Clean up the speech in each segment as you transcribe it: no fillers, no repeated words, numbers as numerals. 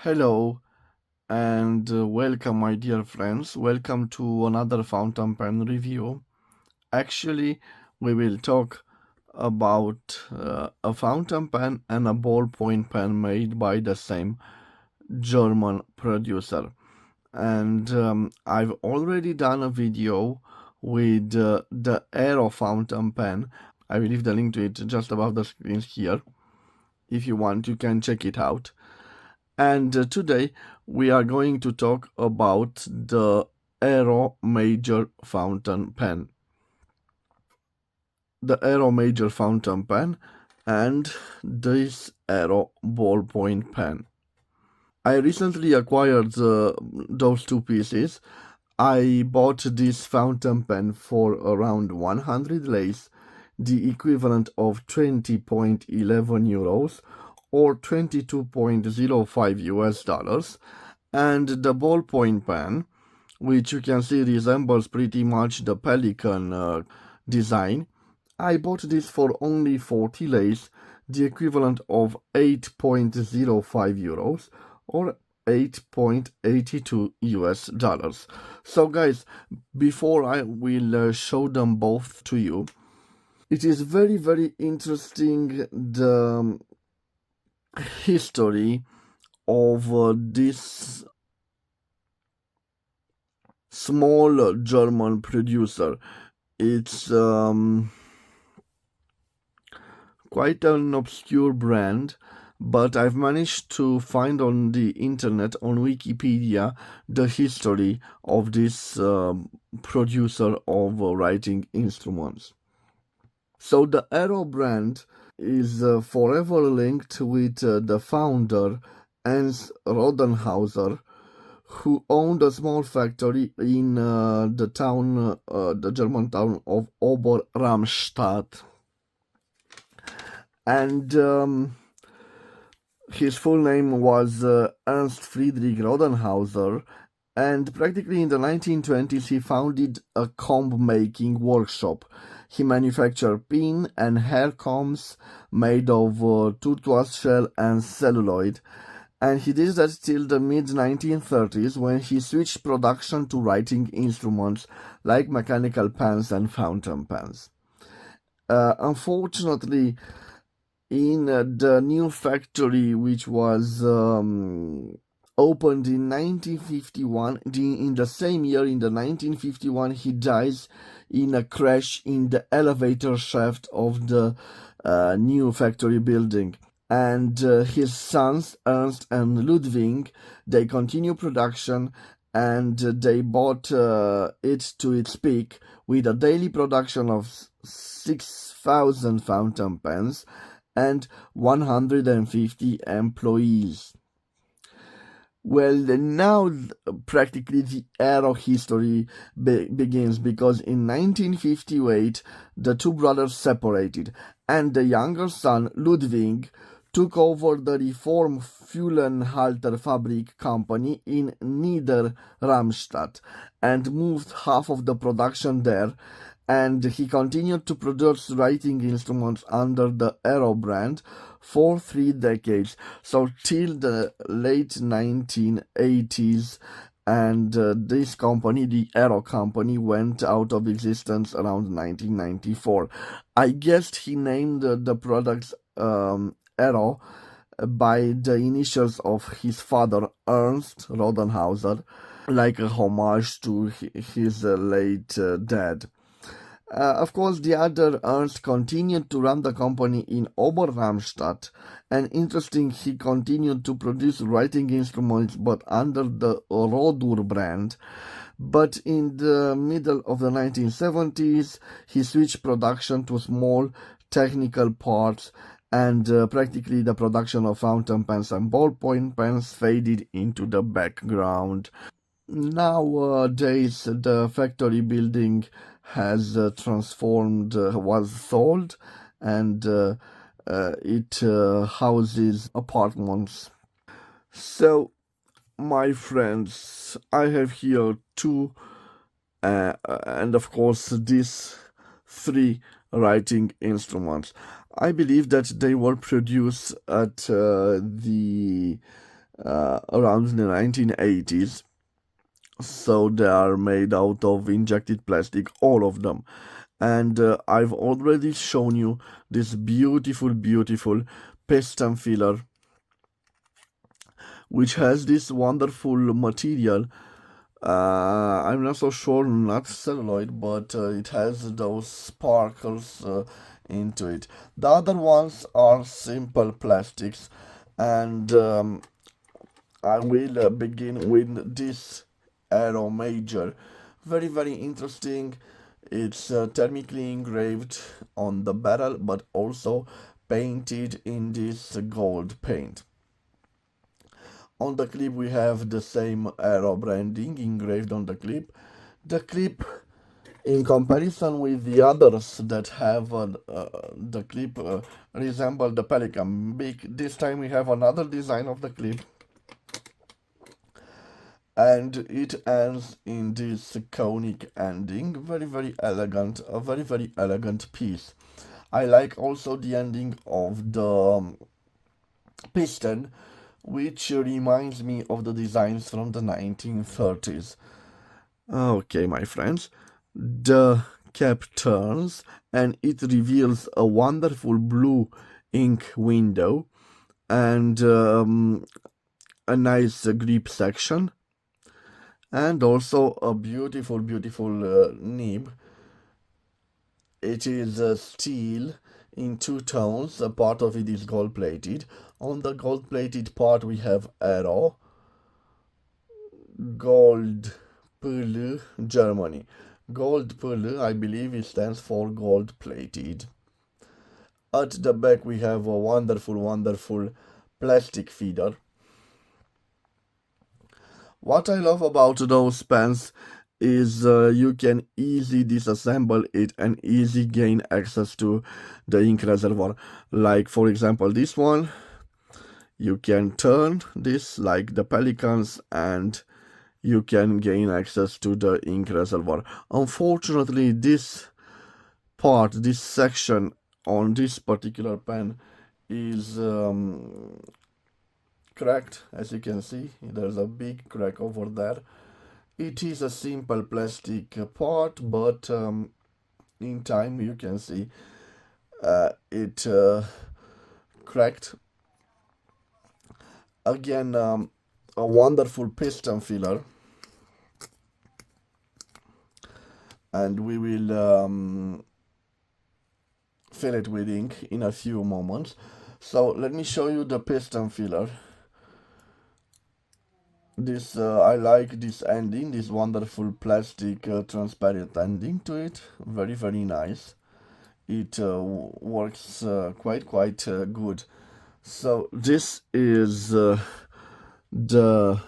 Hello and welcome, my dear friends. Welcome to another fountain pen review. Actually, we will talk about a fountain pen and a ballpoint pen made by the same German producer. And I've already done a video with the Ero fountain pen. I will leave the link to it just above the screen here. If you want, you can check it out. And today we are going to talk about the Ero Major fountain pen. The Ero Major fountain pen and this Ero ballpoint pen. I recently acquired those two pieces. I bought this fountain pen for around 100 leis, the equivalent of 20.11 euros or 22.05 US dollars, and the ballpoint pen, which you can see resembles pretty much the Pelican design. I bought this for only 40 leis, the equivalent of 8.05 euros or 8.82 US dollars. So guys, before I will show them both to you, it is very interesting the history of this small German producer. It's quite an obscure brand, but I've managed to find on the internet, on Wikipedia, the history of this producer of writing instruments. So the Ero brand is forever linked with the founder, Ernst Rodenhauser, who owned a small factory in the German town of Ober-Ramstadt. And his full name was Ernst Friedrich Rodenhauser, and practically in the 1920s he founded a comb-making workshop. He manufactured pin and hair combs made of tortoise shell and celluloid, and he did that till the mid-1930s when he switched production to writing instruments like mechanical pens and fountain pens. Unfortunately, in the new factory, which was opened in 1951, in the same year, in the 1951, he dies in a crash in the elevator shaft of the new factory building. And his sons, Ernst and Ludwig, they continue production, and they brought it to its peak with a daily production of 6,000 fountain pens and 150 employees. Well, now practically the Ero history begins, because in 1958 the two brothers separated, and the younger son, Ludwig, took over the Reform Fuhlenhalter Fabrik company in Niederramstadt and moved half of the production there, and he continued to produce writing instruments under the Ero brand for 3 decades, so till the late 1980s, and this company, the Ero company, went out of existence around 1994. I guess he named the products Ero by the initials of his father, Ernst Rodenhauser, like a homage to his late dad. Of course, the other Ernst continued to run the company in Ober-Ramstadt, and interesting, he continued to produce writing instruments but under the Rodur brand. But in the middle of the 1970s, he switched production to small technical parts, and practically the production of fountain pens and ballpoint pens faded into the background. Nowadays, the factory building has transformed, was sold, and it houses apartments. So, my friends, I have here two, and of course these 3 writing instruments. I believe that they were produced at the around the 1980s. So they are made out of injected plastic, all of them. And I've already shown you this beautiful piston filler, which has this wonderful material. I'm not so sure, not celluloid, but it has those sparkles into it. The other ones are simple plastics, and I will begin with this Ero Major. Very interesting. It's thermically engraved on the barrel, but also painted in this gold paint. On the clip we have the same Ero branding engraved on the clip. The clip, in comparison with the others that have the clip resemble the Pelican big, this time we have another design of the clip, and it ends in this conic ending. Very elegant, a very elegant piece. I like also the ending of the piston, which reminds me of the designs from the 1930s. Okay, my friends, the cap turns and it reveals a wonderful blue ink window and a nice grip section, and also a beautiful nib. It is steel in two tones. A part of it is gold plated. On the gold plated part we have Ero, Gold Pulu, Germany. Gold Pulu, I believe it stands for gold plated. At the back we have a wonderful plastic feeder. What I love about those pens is you can easily disassemble it and easily gain access to the ink reservoir. Like for example this one, you can turn this like the Pelicans and you can gain access to the ink reservoir. Unfortunately, this part, this section on this particular pen is cracked. As you can see, there's a big crack over there. It is a simple plastic part, but in time you can see it cracked. Again, a wonderful piston filler, and we will fill it with ink in a few moments. So let me show you the piston filler. This I like this ending, this wonderful plastic transparent ending to it. Very nice. It works quite good. So this is the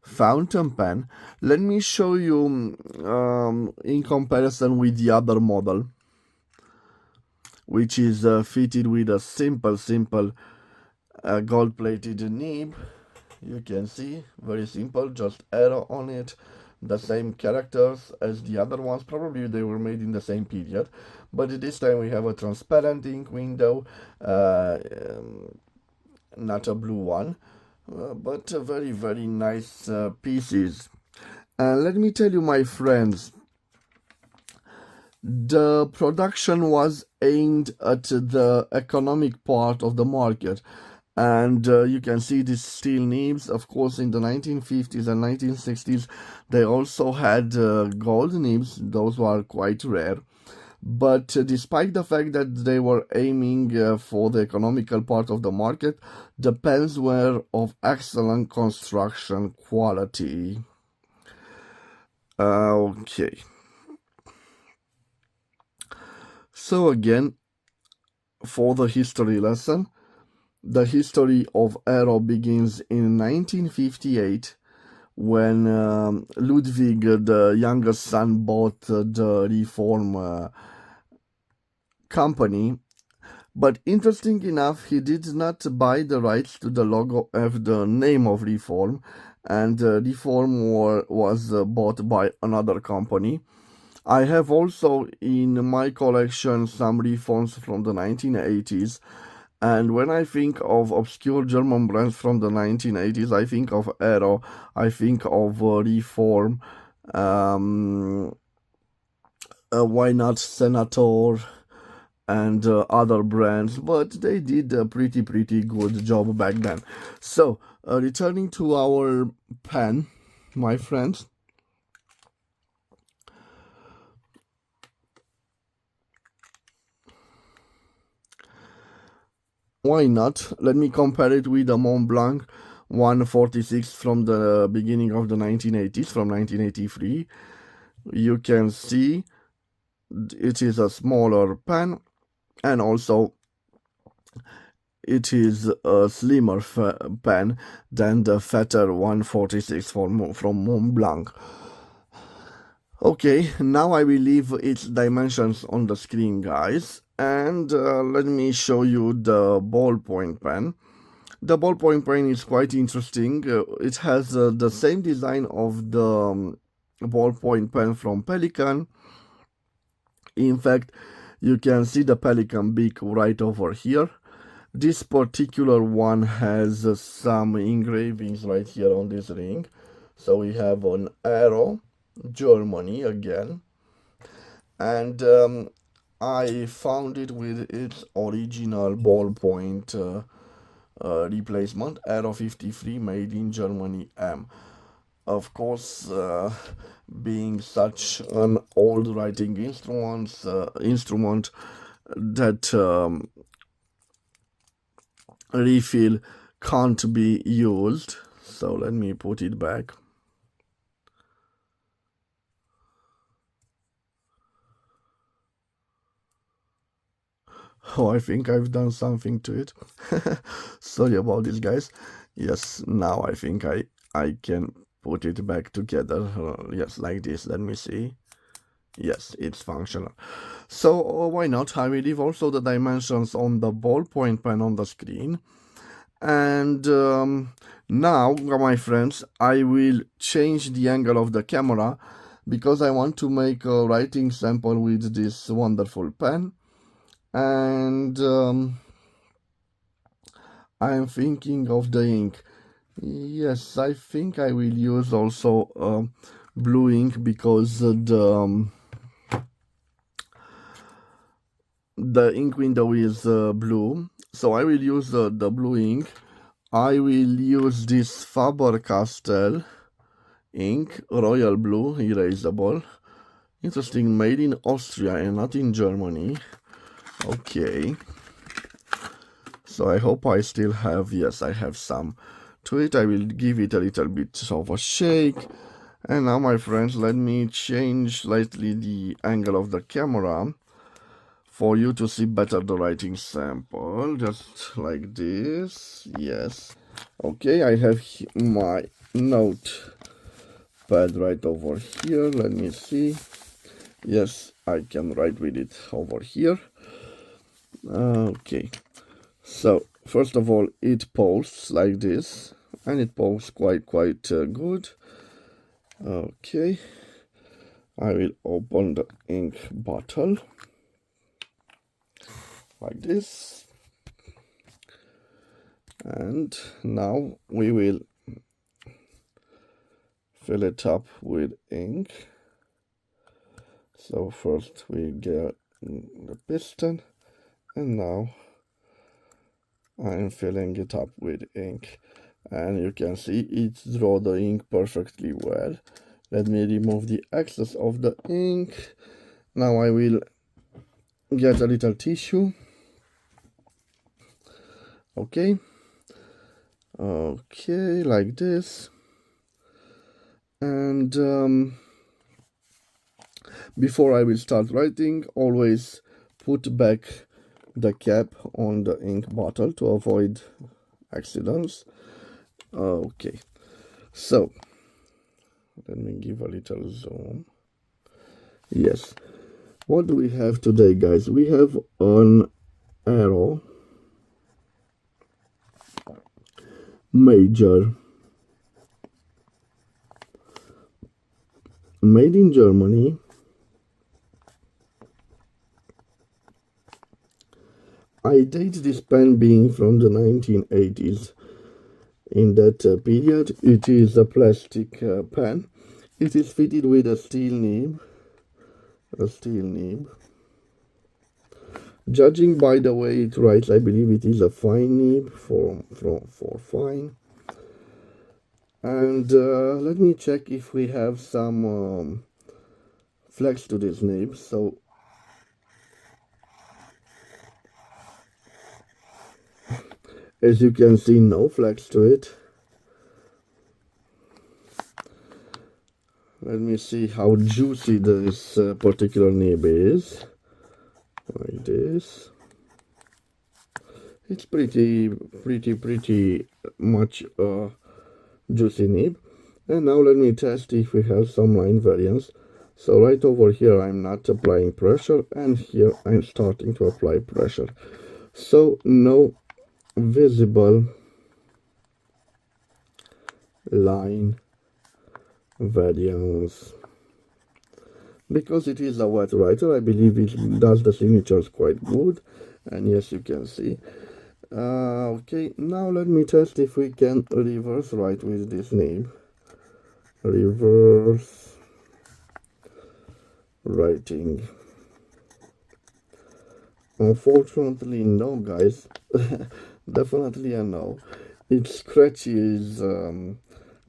fountain pen. Let me show you in comparison with the other model, which is fitted with a simple gold plated nib. You can see, very simple, just Ero on it, the same characters as the other ones. Probably they were made in the same period, but this time we have a transparent ink window, not a blue one, but very nice pieces. Let me tell you, my friends, the production was aimed at the economic part of the market. And you can see these steel nibs. Of course, in the 1950s and 1960s, they also had gold nibs. Those were quite rare. But despite the fact that they were aiming for the economical part of the market, the pens were of excellent construction quality. Okay. So again, for the history lesson, the history of Ero begins in 1958 when Ludwig, the youngest son, bought the Reform company. But interesting enough, he did not buy the rights to the logo of the name of Reform, and Reform was bought by another company. I have also in my collection some Reforms from the 1980s. And when I think of obscure German brands from the 1980s, I think of Ero, I think of Reform, why not Senator, and other brands, but they did a pretty good job back then. So returning to our pen, my friends, why not? Let me compare it with the Mont Blanc 146 from the beginning of the 1980s, from 1983. You can see it is a smaller pen, and also it is a slimmer pen than the fatter 146 from Mont Blanc. Okay, now I will leave its dimensions on the screen, guys, and let me show you the ballpoint pen. The ballpoint pen is quite interesting. It has the same design of the ballpoint pen from Pelikan. In fact, you can see the Pelikan beak right over here. This particular one has some engravings right here on this ring. So we have an Ero, Germany again. And I found it with its original ballpoint replacement, Ero 53, made in Germany M. Of course, being such an old writing instrument that refill can't be used. So let me put it back. Oh, I think I've done something to it. Sorry about this, guys. Yes, now I think I can put it back together. Yes, like this. Let me see. Yes, it's functional. So why not? I will leave also the dimensions on the ballpoint pen on the screen. And now, my friends, I will change the angle of the camera because I want to make a writing sample with this wonderful pen. And I am thinking of the ink. Yes, I think I will use also blue ink because the ink window is blue. So I will use the blue ink. I will use this Faber-Castell ink, royal blue, erasable. Interesting, made in Austria and not in Germany. Okay. So I hope I still have, yes, I have some to it. I will give it a little bit of a shake. And now, my friends, let me change slightly the angle of the camera for you to see better the writing sample. Just like this. Yes. Okay, I have my notepad right over here. Let me see. Yes, I can write with it over here. Okay. So, first of all, it posts like this, and it posts quite good. Okay, I will open the ink bottle like this, and now we will fill it up with ink. So first we get the piston, and now I'm filling it up with ink, and you can see it draw the ink perfectly well. Let me remove the excess of the ink. Now I will get a little tissue. Okay, like this. And before I will start writing, always put back the cap on the ink bottle to avoid accidents. Okay, so let me give a little zoom. Yes, what do we have today, guys? We have an Ero Major, made in Germany, I date this pen being from the 1980s. In that period, it is a plastic pen. It is fitted with a steel nib. A steel nib. Judging by the way it writes, I believe it is a fine nib for fine. And let me check if we have some flex to this nib. So as you can see, no flex to it. Let me see how juicy this particular nib is. Like this. It's pretty much juicy nib. And now let me test if we have some line variance. So right over here I'm not applying pressure, and here I'm starting to apply pressure. So no visible line variance. Because it is a wet writer, I believe it does the signatures quite good. And yes, you can see. Okay, now let me test if we can reverse write with this nib. Reverse writing. Unfortunately, no, guys. Definitely a no. It scratches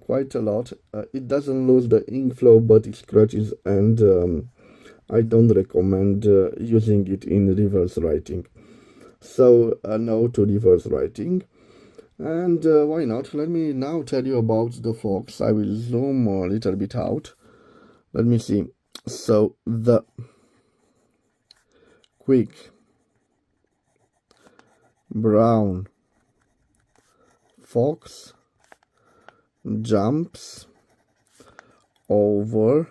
quite a lot. It doesn't lose the ink flow, but it scratches, and I don't recommend using it in reverse writing. So no to reverse writing. And why not? Let me now tell you about the Fox. I will zoom a little bit out. Let me see. So the quick brown fox jumps over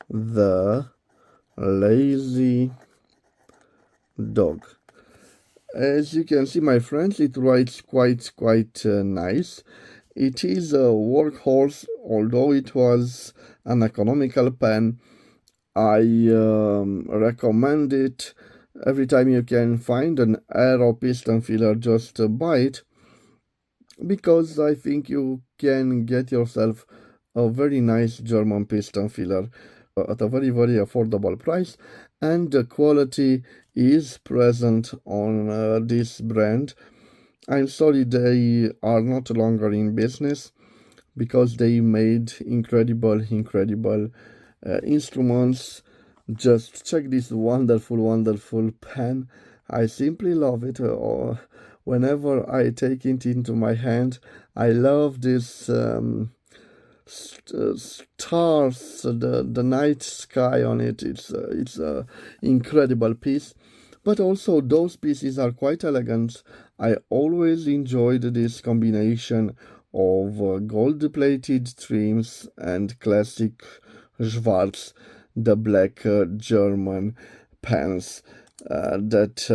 the lazy dog. As you can see, my friends, it writes quite nice. It is a workhorse, although it was an economical pen. I recommend it. Every time you can find an Ero piston filler, just buy it, because I think you can get yourself a very nice German piston filler at a very affordable price, and the quality is present on this brand. I'm sorry they are not longer in business, because they made incredible instruments. Just check this wonderful pen. I simply love it. Whenever I take it into my hand, I love this stars, the night sky on it. It's a incredible piece. But also those pieces are quite elegant. I always enjoyed this combination of gold-plated trims and classic Schwarz, the black German pens that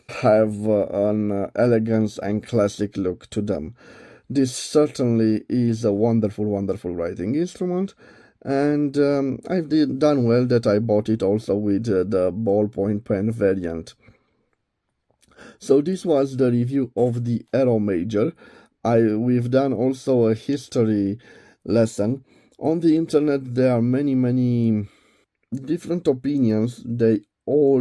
have an elegance and classic look to them. This certainly is a wonderful writing instrument, and I've done well that I bought it also with the ballpoint pen variant. So this was the review of the Ero Major. We've done also a history lesson. On the internet there are many different opinions. They all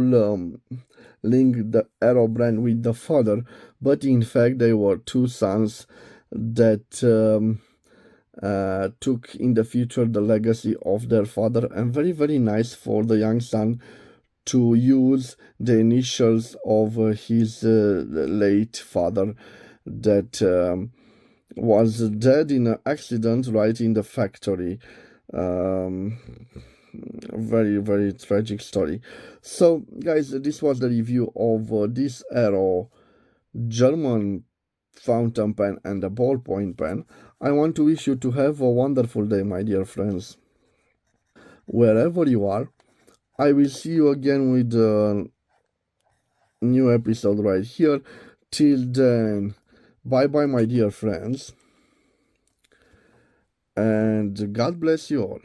link the Ero brand with the father, but in fact they were two sons that took in the future the legacy of their father, and very nice for the young son to use the initials of his late father that was dead in an accident right in the factory. Very tragic story. So guys, this was the review of this Ero German fountain pen and a ballpoint pen. I want to wish you to have a wonderful day, my dear friends, wherever you are. I will see you again with a new episode right here. Till then, bye my dear friends, and God bless you all.